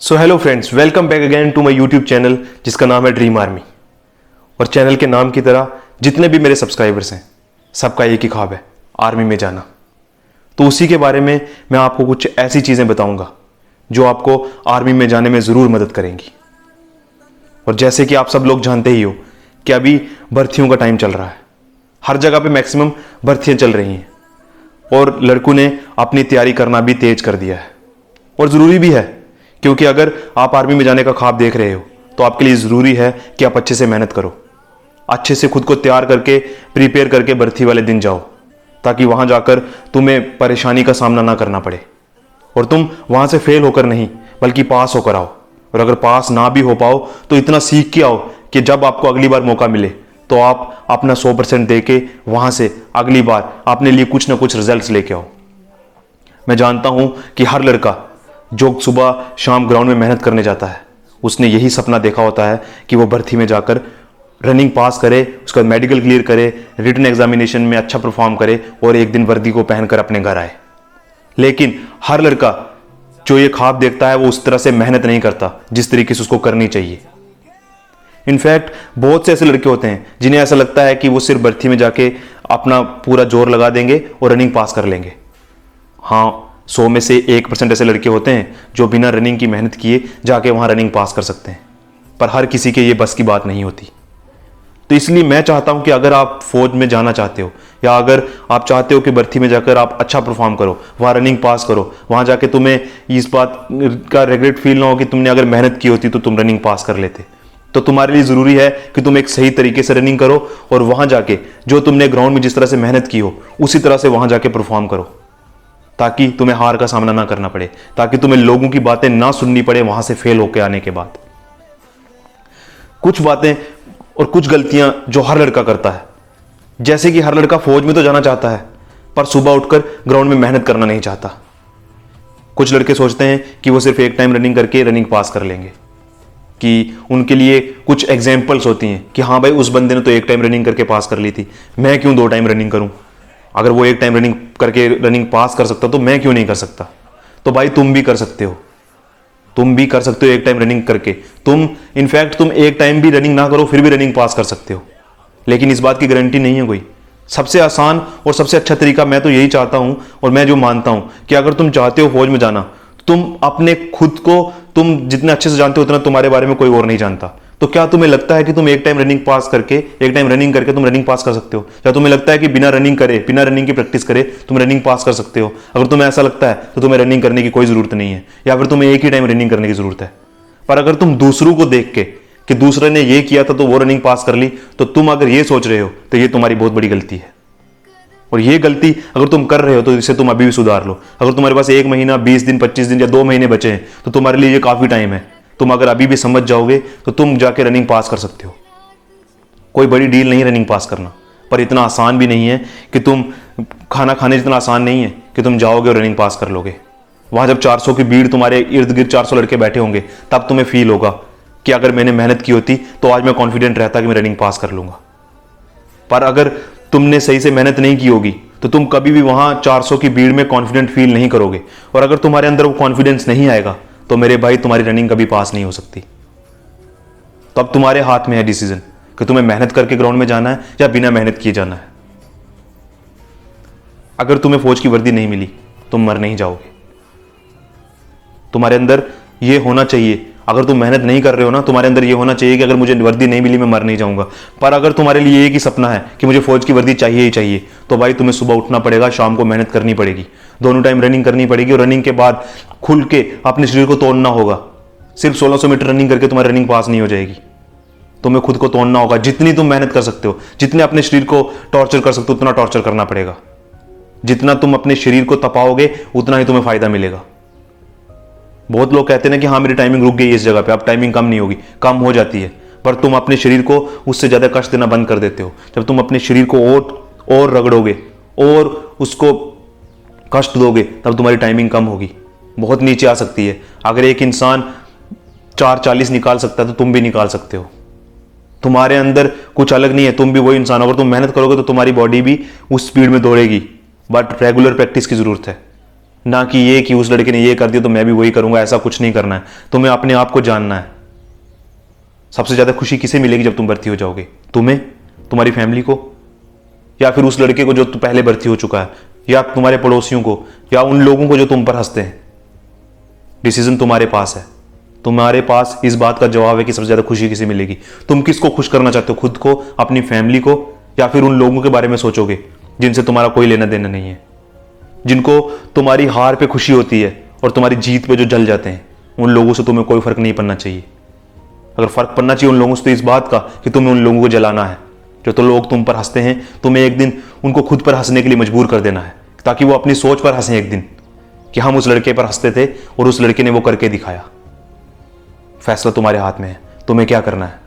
So hello friends, welcome back again to my YouTube channel जिसका नाम है dream army. और चैनल के नाम की तरह जितने भी मेरे सब्सक्राइबर्स हैं सबका एक ही ख्वाब है, आर्मी में जाना। तो उसी के बारे में मैं आपको कुछ ऐसी चीज़ें बताऊंगा जो आपको आर्मी में जाने में ज़रूर मदद करेंगी। और जैसे कि आप सब लोग जानते ही हो कि अभी भर्तियों का टाइम चल रहा है, हर जगह पे मैक्सिमम भर्तियाँ चल रही हैं और लड़कों ने अपनी तैयारी करना भी तेज कर दिया है। और ज़रूरी भी है, क्योंकि अगर आप आर्मी में जाने का ख्वाब देख रहे हो तो आपके लिए ज़रूरी है कि आप अच्छे से मेहनत करो, अच्छे से खुद को तैयार करके प्रिपेयर करके भर्ती वाले दिन जाओ, ताकि वहाँ जाकर तुम्हें परेशानी का सामना ना करना पड़े और तुम वहाँ से फेल होकर नहीं बल्कि पास होकर आओ। और अगर पास ना भी हो पाओ तो इतना सीख के आओ कि जब आपको अगली बार मौका मिले तो आप अपना 100% दे के वहाँ से अगली बार अपने लिए कुछ ना कुछ रिजल्ट्स लेके आओ। मैं जानता हूँ कि हर लड़का जो सुबह शाम ग्राउंड में मेहनत करने जाता है उसने यही सपना देखा होता है कि वो भर्ती में जाकर रनिंग पास करे, उसके बाद मेडिकल क्लियर करे, रिटन एग्जामिनेशन में अच्छा परफॉर्म करे और एक दिन वर्दी को पहनकर अपने घर आए। लेकिन हर लड़का जो ये ख्वाब देखता है वो उस तरह से मेहनत नहीं करता जिस तरीके से उसको करनी चाहिए। इनफैक्ट बहुत से ऐसे लड़के होते हैं जिन्हें ऐसा लगता है कि वो सिर्फ भर्ती में जाके अपना पूरा जोर लगा देंगे और रनिंग पास कर लेंगे। हाँ, 100 में से 1% ऐसे लड़के होते हैं जो बिना रनिंग की मेहनत किए जाके वहाँ रनिंग पास कर सकते हैं, पर हर किसी के ये बस की बात नहीं होती। तो इसलिए मैं चाहता हूँ कि अगर आप फौज में जाना चाहते हो या अगर आप चाहते हो कि भर्ती में जाकर आप अच्छा परफॉर्म करो, वहाँ रनिंग पास करो, वहाँ जाके तुम्हें इस बात का रिग्रेट फील ना हो कि तुमने अगर मेहनत की होती तो तुम रनिंग पास कर लेते, तो तुम्हारे लिए ज़रूरी है कि तुम एक सही तरीके से रनिंग करो और वहाँ जाके जो तुमने ग्राउंड में जिस तरह से मेहनत की हो उसी तरह से वहाँ जाके परफॉर्म करो, ताकि तुम्हें हार का सामना ना करना पड़े, ताकि तुम्हें लोगों की बातें ना सुननी पड़े वहां से फेल होकर आने के बाद। कुछ बातें और कुछ गलतियां जो हर लड़का करता है, जैसे कि हर लड़का फौज में तो जाना चाहता है पर सुबह उठकर ग्राउंड में मेहनत करना नहीं चाहता। कुछ लड़के सोचते हैं कि वो सिर्फ एक टाइम रनिंग करके रनिंग पास कर लेंगे, कि उनके लिए कुछ एग्जाम्पल्स होती हैं कि हाँ भाई उस बंदे ने तो एक टाइम रनिंग करके पास कर ली थी, मैं क्यों 2 टाइम रनिंग करूं? अगर वो एक टाइम रनिंग करके रनिंग पास कर सकता तो मैं क्यों नहीं कर सकता? तो भाई तुम भी कर सकते हो, तुम भी कर सकते हो एक टाइम रनिंग करके। तुम इनफैक्ट तुम एक टाइम भी रनिंग ना करो फिर भी रनिंग पास कर सकते हो, लेकिन इस बात की गारंटी नहीं है कोई। सबसे आसान और सबसे अच्छा तरीका मैं तो यही चाहता हूं और मैं जो मानता हूं कि अगर तुम चाहते हो फौज में जाना, तुम अपने खुद को तुम जितने अच्छे से जानते हो उतना तुम्हारे बारे में कोई और नहीं जानता। तो क्या तुम्हें लगता है कि तुम एक टाइम रनिंग करके तुम रनिंग पास कर सकते हो? क्या तुम्हें लगता है कि बिना रनिंग की प्रैक्टिस करे तुम रनिंग पास कर सकते हो? अगर तुम्हें ऐसा लगता है तो तुम्हें रनिंग करने की कोई जरूरत नहीं है, या फिर तुम्हें एक ही टाइम रनिंग करने की जरूरत है। पर अगर तुम दूसरों को देख के कि दूसरे ने ये किया था तो वो रनिंग पास कर ली, तो तुम अगर ये सोच रहे हो तो ये तुम्हारी बहुत बड़ी गलती है। और ये गलती अगर तुम कर रहे हो तो इसे तुम अभी भी सुधार लो। अगर तुम्हारे पास 1 महीना, 20 दिन, 25 दिन या 2 महीने बचे हैं तो तुम्हारे लिए ये काफी टाइम है। तुम अगर अभी भी समझ जाओगे तो तुम जाके रनिंग पास कर सकते हो। कोई बड़ी डील नहीं रनिंग पास करना, पर इतना आसान भी नहीं है कि तुम खाना खाने जितना आसान नहीं है कि तुम जाओगे और रनिंग पास कर लोगे। वहां जब 400 की भीड़ तुम्हारे इर्द गिर्द 400 लड़के बैठे होंगे तब तुम्हें फील होगा कि अगर मैंने मेहनत की होती तो आज मैं कॉन्फिडेंट रहता कि मैं रनिंग पास कर लूंगा। पर अगर तुमने सही से मेहनत नहीं की होगी तो तुम कभी भी वहां 400 की भीड़ में कॉन्फिडेंट फील नहीं करोगे। और अगर तुम्हारे अंदर वो कॉन्फिडेंस नहीं आएगा तो मेरे भाई तुम्हारी रनिंग कभी पास नहीं हो सकती। तो अब तुम्हारे हाथ में है डिसीजन कि तुम्हें मेहनत करके ग्राउंड में जाना है या बिना मेहनत किए जाना है। अगर तुम्हें फौज की वर्दी नहीं मिली तुम मर नहीं जाओगे। तुम्हारे अंदर यह होना चाहिए, अगर तुम मेहनत नहीं कर रहे हो ना, तुम्हारे अंदर यह होना चाहिए कि अगर मुझे वर्दी नहीं मिली मैं मर नहीं जाऊंगा। पर अगर तुम्हारे लिए एक ही सपना है कि मुझे फौज की वर्दी चाहिए ही चाहिए, तो भाई तुम्हें सुबह उठना पड़ेगा, शाम को मेहनत करनी पड़ेगी, दोनों टाइम रनिंग करनी पड़ेगी और रनिंग के बाद खुल के अपने शरीर को तोड़ना होगा। सिर्फ 1600 मीटर रनिंग करके तुम्हारी रनिंग पास नहीं हो जाएगी। तुम्हें खुद को तोड़ना होगा। जितनी तुम मेहनत कर सकते हो, जितने अपने शरीर को टॉर्चर कर सकते हो उतना टॉर्चर करना पड़ेगा। जितना तुम अपने शरीर को तपाओगे उतना ही तुम्हें फायदा मिलेगा। बहुत लोग कहते हैं कि हाँ मेरी टाइमिंग रुक गई इस जगह पे, अब टाइमिंग कम नहीं होगी। कम हो जाती है, पर तुम अपने शरीर को उससे ज्यादा कष्ट देना बंद कर देते हो। जब तुम अपने शरीर को और रगड़ोगे और उसको कष्ट दोगे तब तुम्हारी टाइमिंग कम होगी, बहुत नीचे आ सकती है। अगर एक इंसान 4:40 निकाल सकता है तो तुम भी निकाल सकते हो। तुम्हारे अंदर कुछ अलग नहीं है, तुम भी वही इंसान हो। अगर तुम मेहनत करोगे तो तुम्हारी बॉडी भी उस स्पीड में दौड़ेगी, बट रेगुलर प्रैक्टिस की जरूरत है। ना कि ये कि उस लड़के ने ये कर दिया तो मैं भी वही करूंगा। ऐसा कुछ नहीं करना है। तुम्हें अपने आप को जानना है। सबसे ज्यादा खुशी किसे मिलेगी जब तुम भर्ती हो जाओगे? तुम्हें, तुम्हारी फैमिली को, या फिर उस लड़के को जो पहले भर्ती हो चुका है, या तुम्हारे पड़ोसियों को, या उन लोगों को जो तुम पर हंसते हैं? डिसीजन तुम्हारे पास है। तुम्हारे पास इस बात का जवाब है कि सबसे ज्यादा खुशी किसे मिलेगी। तुम किसको खुश करना चाहते हो, खुद को, अपनी फैमिली को, या फिर उन लोगों के बारे में सोचोगे जिनसे तुम्हारा कोई लेना देना नहीं है, जिनको तुम्हारी हार पे खुशी होती है और तुम्हारी जीत पे जो जल जाते हैं? उन लोगों से तुम्हें कोई फर्क नहीं पड़ना चाहिए। अगर फर्क पड़ना चाहिए उन लोगों से तो इस बात का कि तुम्हें उन लोगों को जलाना है। जो तो लोग तुम पर हंसते हैं, तुम्हें एक दिन उनको खुद पर हंसने के लिए मजबूर कर देना है, ताकि वो अपनी सोच पर हंसें एक दिन कि हम उस लड़के पर हंसते थे और उस लड़के ने वो करके दिखाया। फैसला तुम्हारे हाथ में है, तुम्हें क्या करना है।